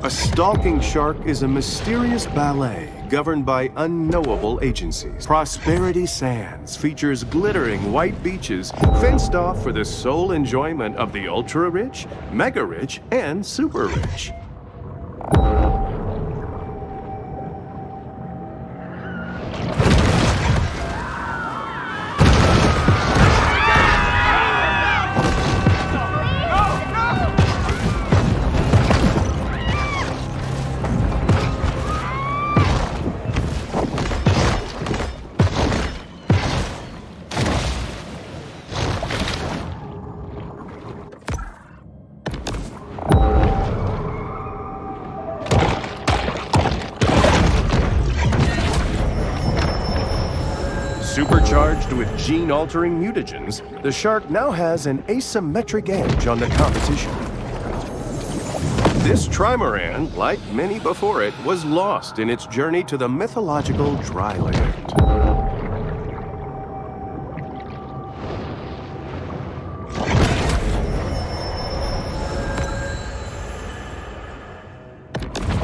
A stalking shark is a mysterious ballet governed by unknowable agencies. Prosperity Sands features glittering white beaches fenced off for the sole enjoyment of the ultra-rich, mega-rich, and super-rich. Supercharged with gene-altering mutagens, the shark now has an asymmetric edge on the competition. This trimaran, like many before it, was lost in its journey to the mythological dry land.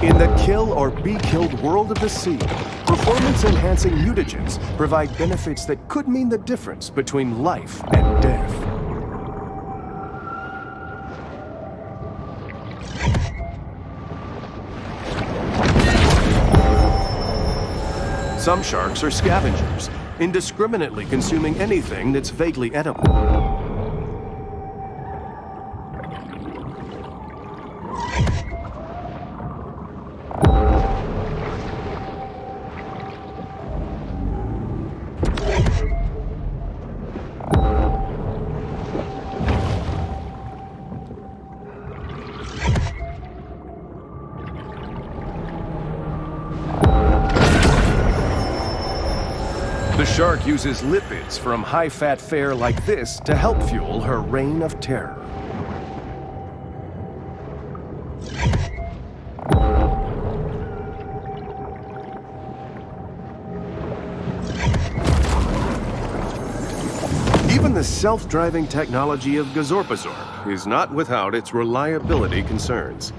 In the kill or be killed world of the sea, performance-enhancing mutagens provide benefits that could mean the difference between life and death. Some sharks are scavengers, indiscriminately consuming anything that's vaguely edible. The shark uses lipids from high-fat fare like this to help fuel her reign of terror. Even the self-driving technology of Gazorpazorp is not without its reliability concerns.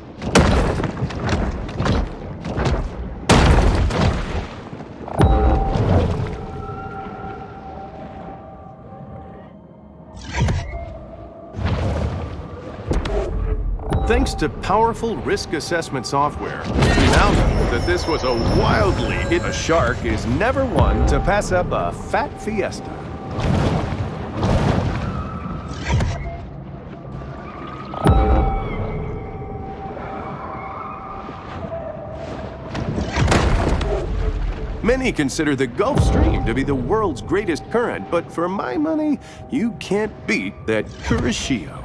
Thanks to powerful risk assessment software, we now know that this was a wildly hit. A shark is never one to pass up a fat fiesta. Many consider the Gulf Stream to be the world's greatest current, but for my money, you can't beat that Kuroshio.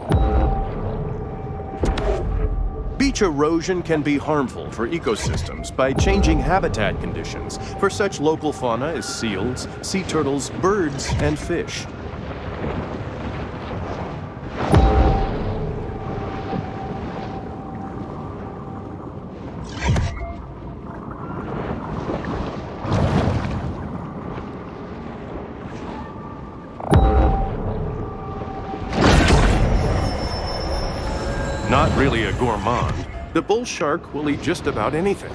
Beach erosion can be harmful for ecosystems by changing habitat conditions for such local fauna as seals, sea turtles, birds, and fish. Not really a gourmand, the bull shark will eat just about anything.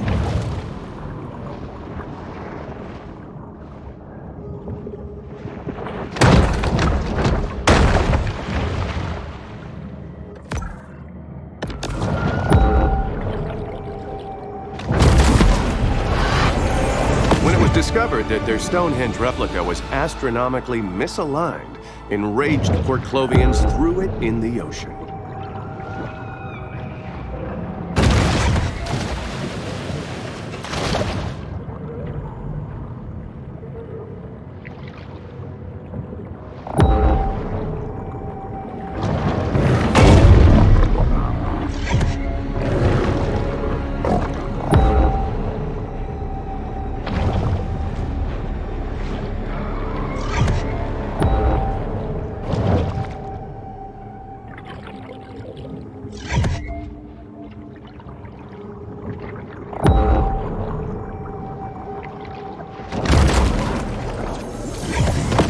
When it was discovered that their Stonehenge replica was astronomically misaligned, enraged Port Clovians threw it in the ocean.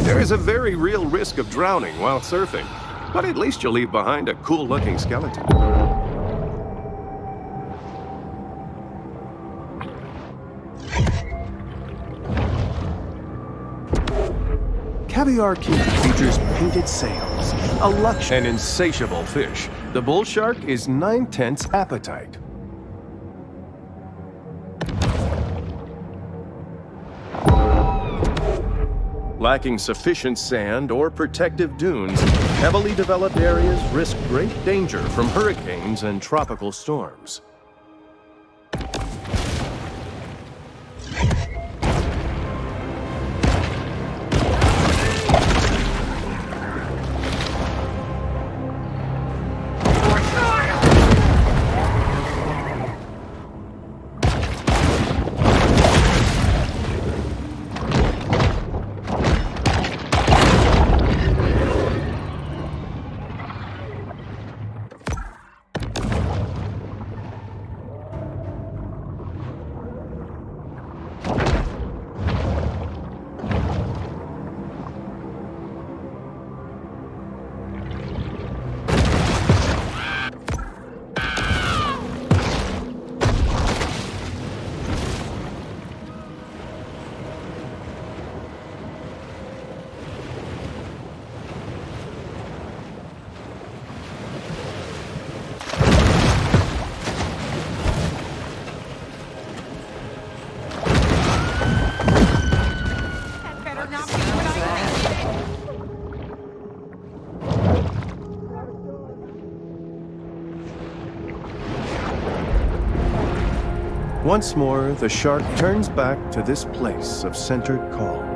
There is a very real risk of drowning while surfing, but at least you'll leave behind a cool-looking skeleton. caviar king features painted sails, a luxe and insatiable fish. The bull shark is 9/10 appetite. Lacking sufficient sand or protective dunes, heavily developed areas risk great danger from hurricanes and tropical storms. Once more, the shark turns back to this place of centered calm.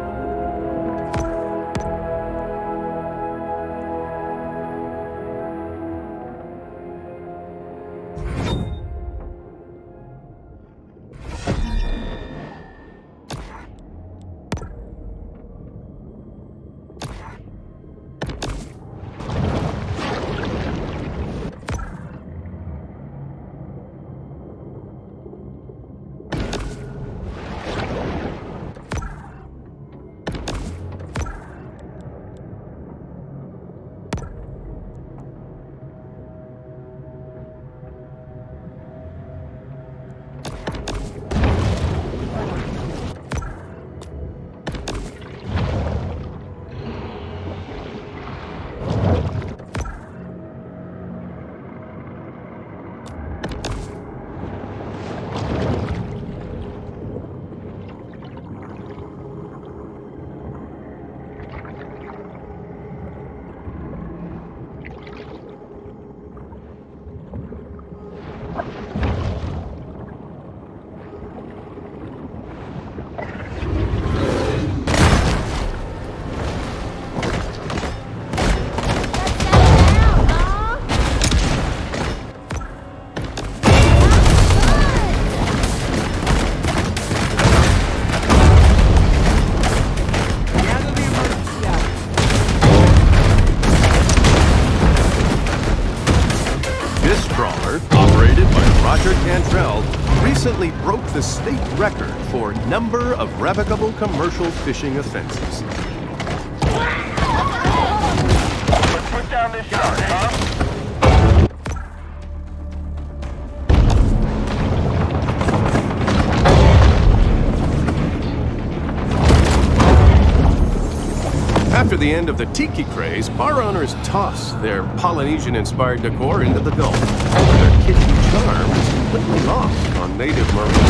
Recently broke the state record for number of revocable commercial fishing offenses. Put down this shark, huh? After the end of the tiki craze, bar owners tossed their Polynesian-inspired decor into the Gulf. Their kitchen charm is completely lost on native marines.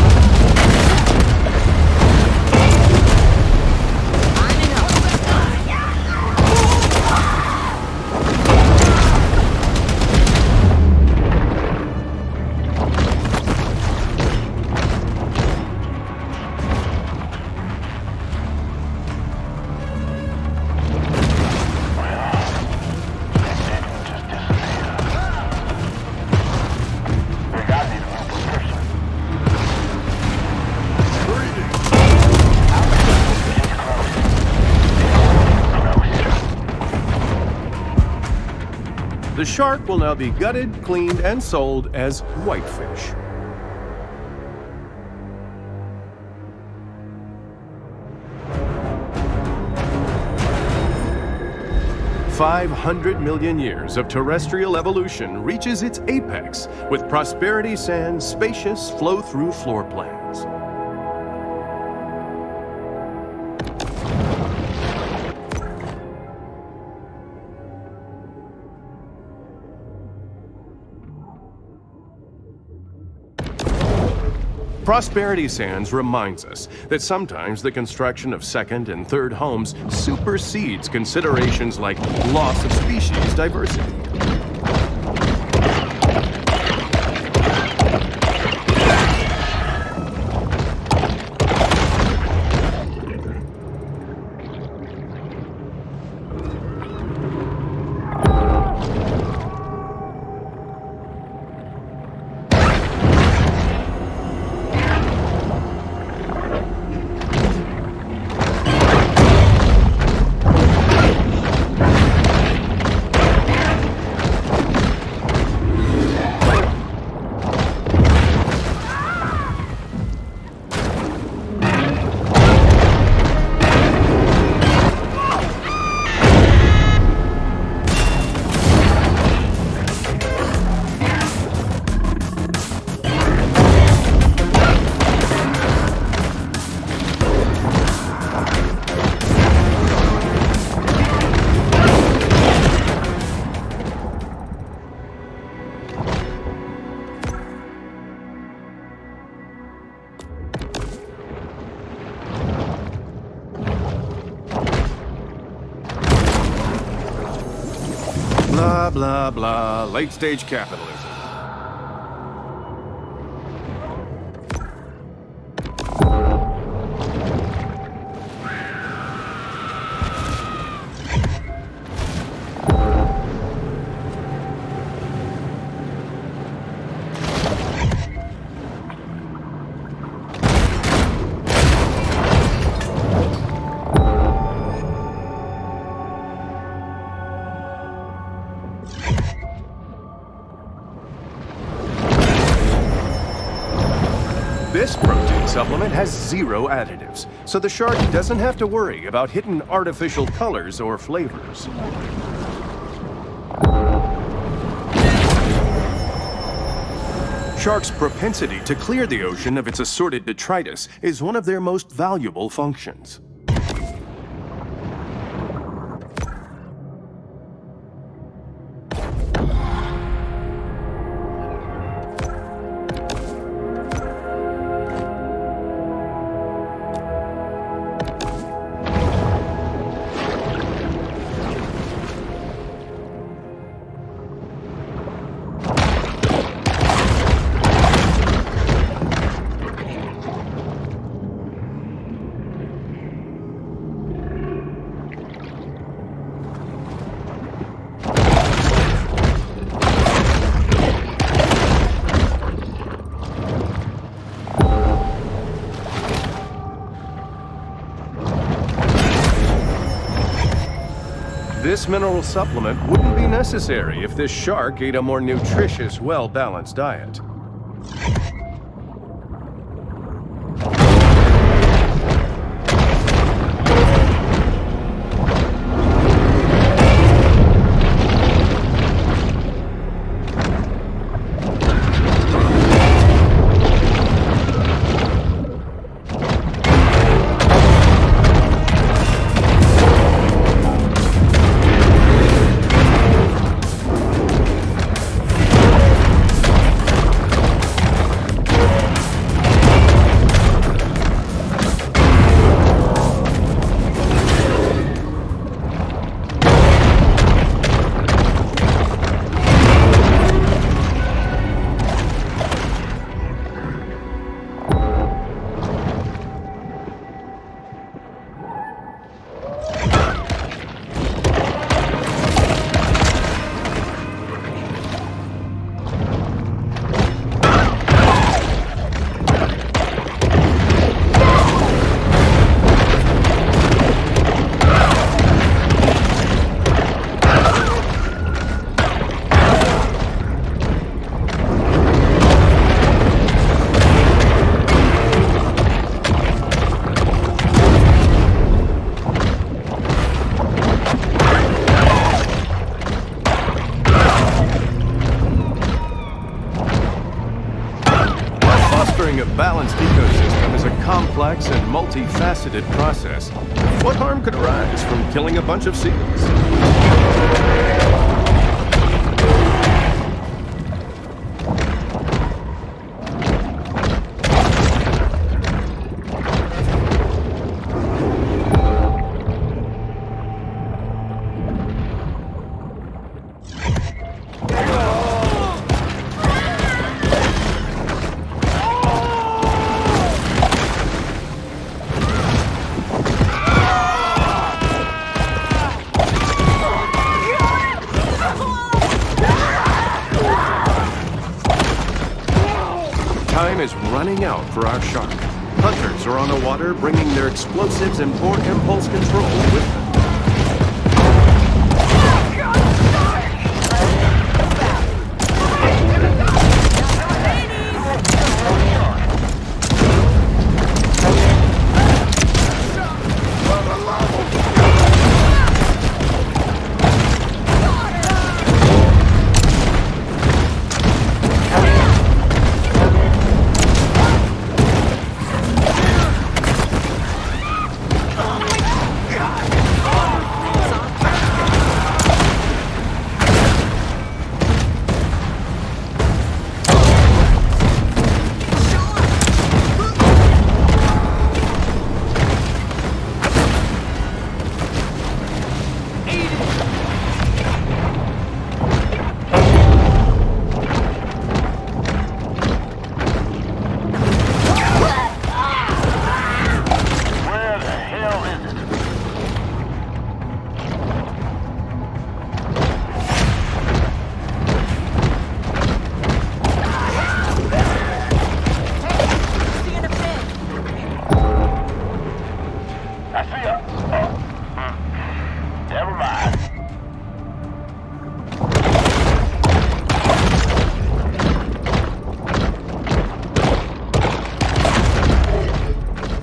The shark will now be gutted, cleaned, and sold as whitefish. "500 million years of terrestrial evolution reaches its apex with Prosperity Sand's spacious flow-through floor plans. Prosperity Sands reminds us that sometimes the construction of second and third homes supersedes considerations like loss of species diversity. Blah, blah, blah. Late-stage capitalism. This protein supplement has 0 additives, so the shark doesn't have to worry about hidden artificial colors or flavors. Sharks' propensity to clear the ocean of its assorted detritus is one of their most valuable functions. This mineral supplement wouldn't be necessary if this shark ate a more nutritious, well-balanced diet. Fostering a balanced ecosystem is a complex and multifaceted process. What harm could arise from killing a bunch of seals? Time is running out for our shark. Hunters are on the water, bringing their explosives and poor impulse control with them.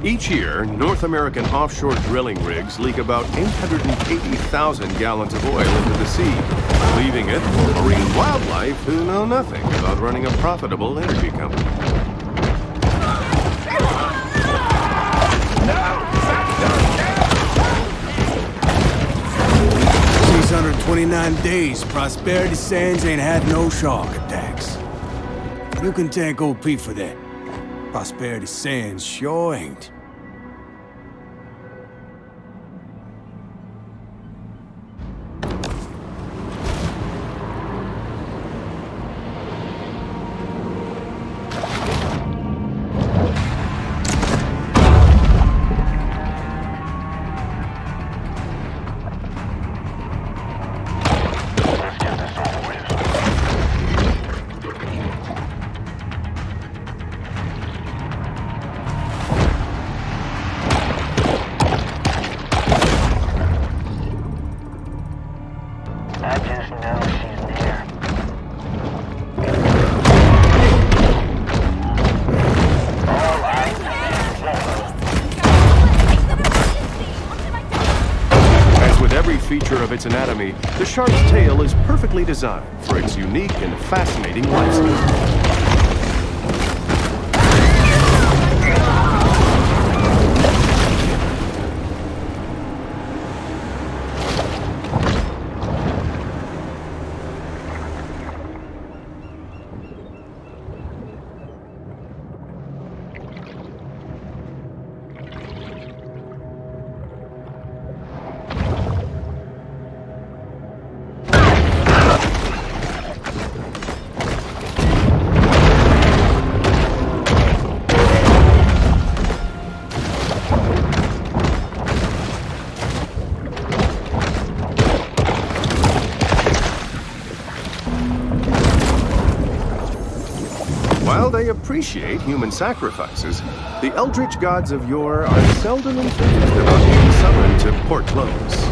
Each year, North American offshore drilling rigs leak about 880,000 gallons of oil into the sea, leaving it for marine wildlife who know nothing about running a profitable energy company. 629 days, Prosperity Sands ain't had no shark attacks. You can thank OP for that. Prosperity Sands sure ain't. Feature of its anatomy, the shark's tail is perfectly designed for its unique and fascinating lifestyle. While they appreciate human sacrifices, the eldritch gods of yore are seldom enthused about being summoned to port close.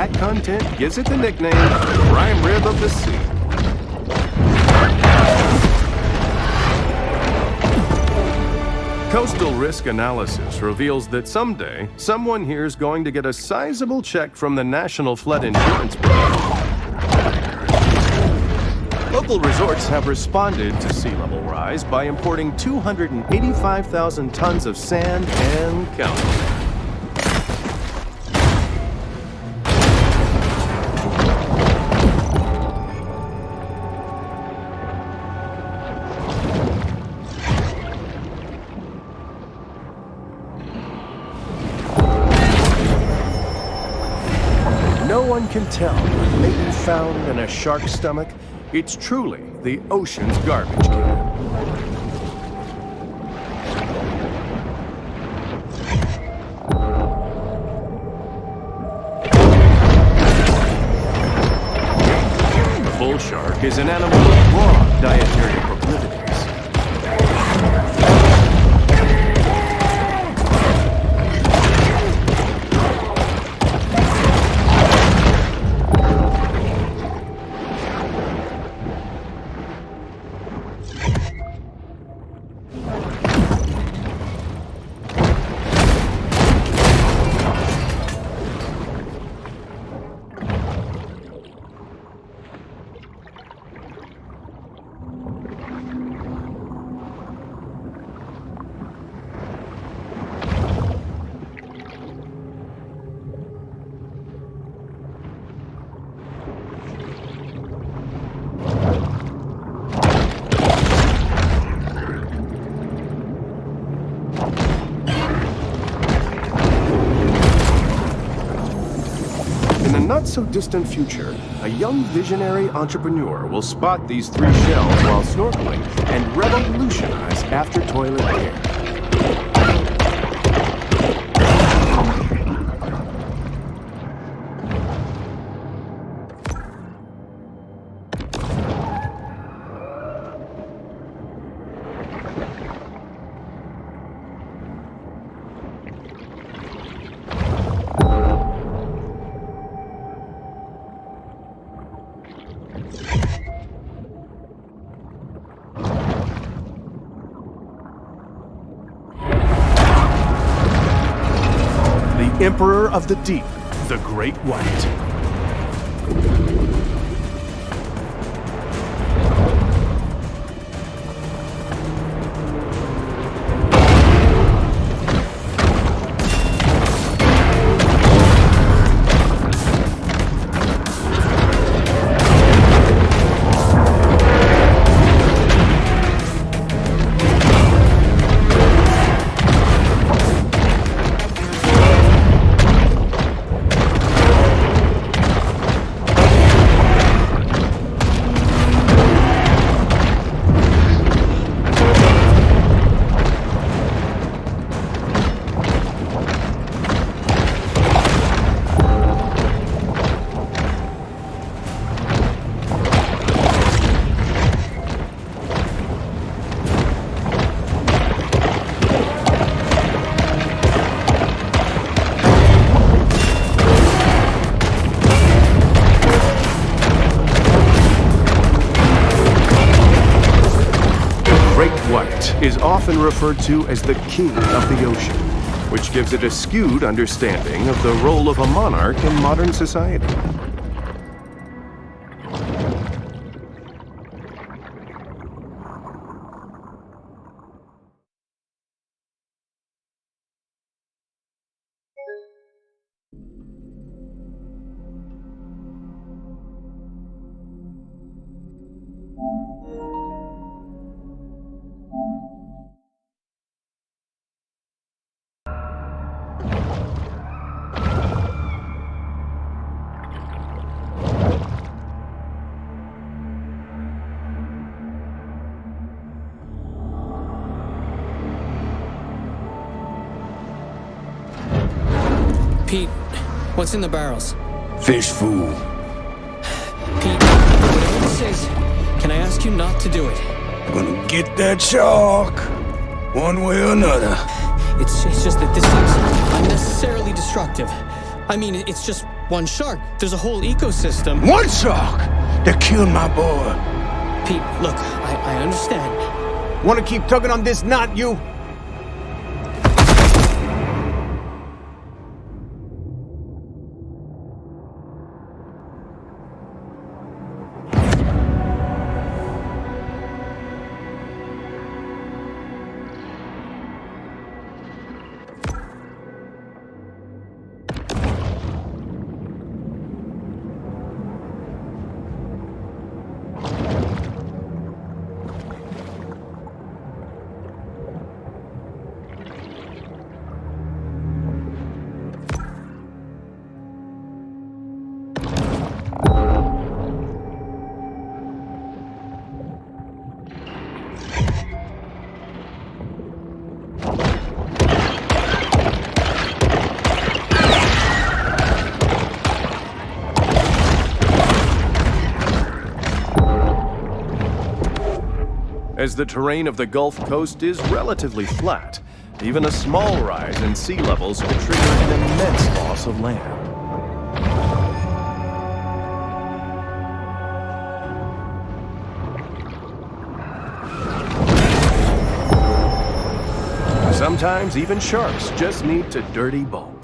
fat content gives it the nickname prime rib of the sea. Coastal risk analysis reveals that someday, someone here is going to get a sizable check from the National Flood Insurance Bureau. Local resorts have responded to sea level rise by importing 285,000 tons of sand and counting. No one can tell what may be found in a shark's stomach. It's truly the ocean's garbage can. The bull shark is an animal with broad dietary proclivities. Not-so-distant future, a young visionary entrepreneur will spot these three shells while snorkeling and revolutionize after-toilet care. Emperor of the Deep, the Great White. Is often referred to as the king of the ocean, which gives it a skewed understanding of the role of a monarch in modern society. Pete, what's in the barrels? Fish food. Pete, whatever this is, can I ask you not to do it? I'm gonna get that shark, one way or another. It's just that this seems unnecessarily destructive. I mean, it's just one shark. There's a whole ecosystem. One shark that killed my boy. Pete, look, I understand. Wanna keep tugging on this knot, you? As the terrain of the Gulf Coast is relatively flat, even a small rise in sea levels could trigger an immense loss of land. Sometimes even sharks just need to dirty bulk.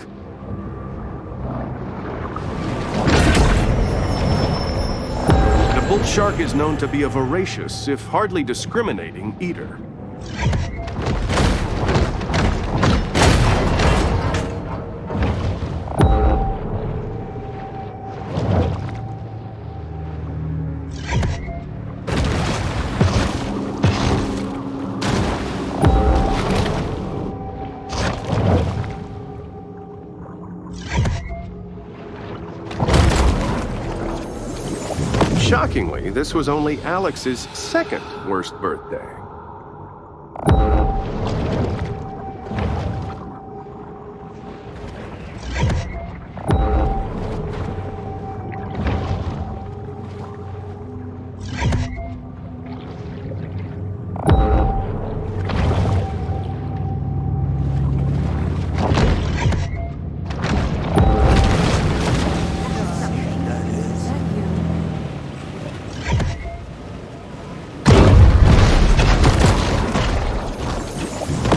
The bull shark is known to be a voracious, if hardly discriminating, eater. Shockingly, this was only Alex's second worst birthday.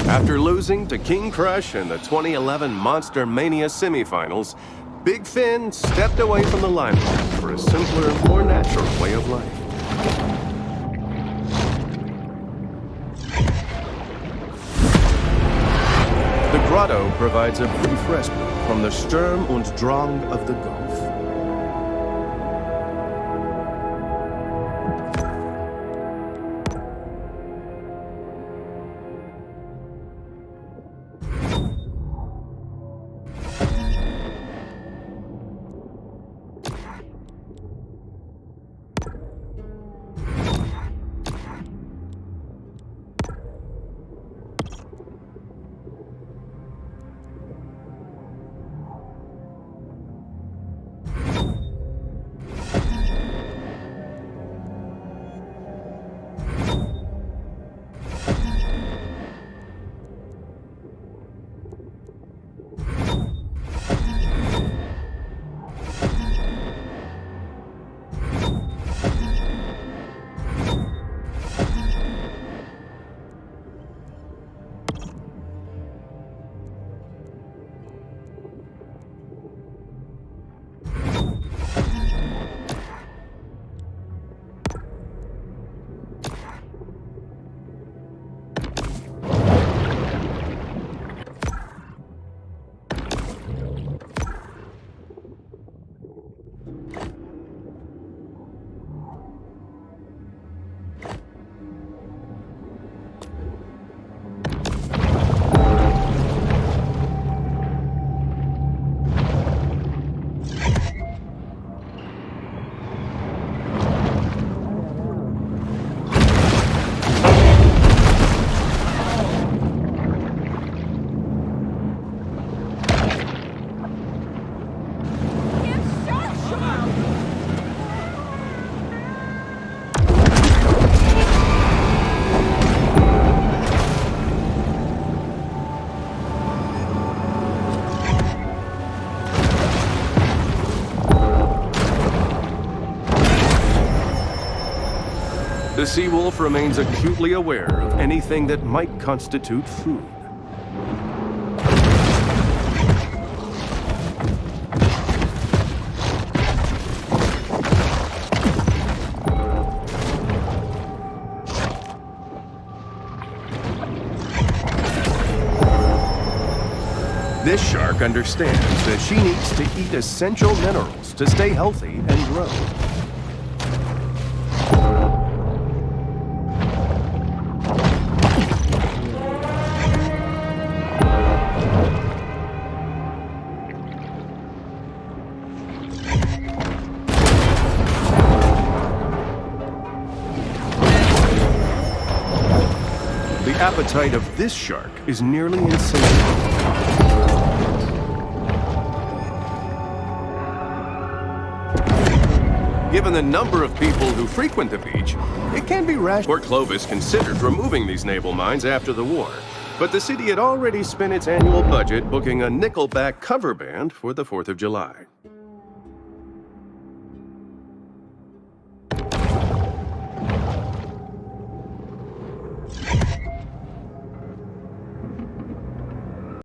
After losing to King Crush in the 2011 Monster Mania semifinals, Big Finn stepped away from the limelight for a simpler, more natural way of life. The grotto provides a brief respite from the Sturm und Drang of the Gulf. The sea wolf remains acutely aware of anything that might constitute food. This shark understands that she needs to eat essential minerals to stay healthy and grow. The appetite of this shark is nearly insatiable. Given the number of people who frequent the beach, it can be rash. Port Clovis considered removing these naval mines after the war, but the city had already spent its annual budget booking a Nickelback cover band for the 4th of July.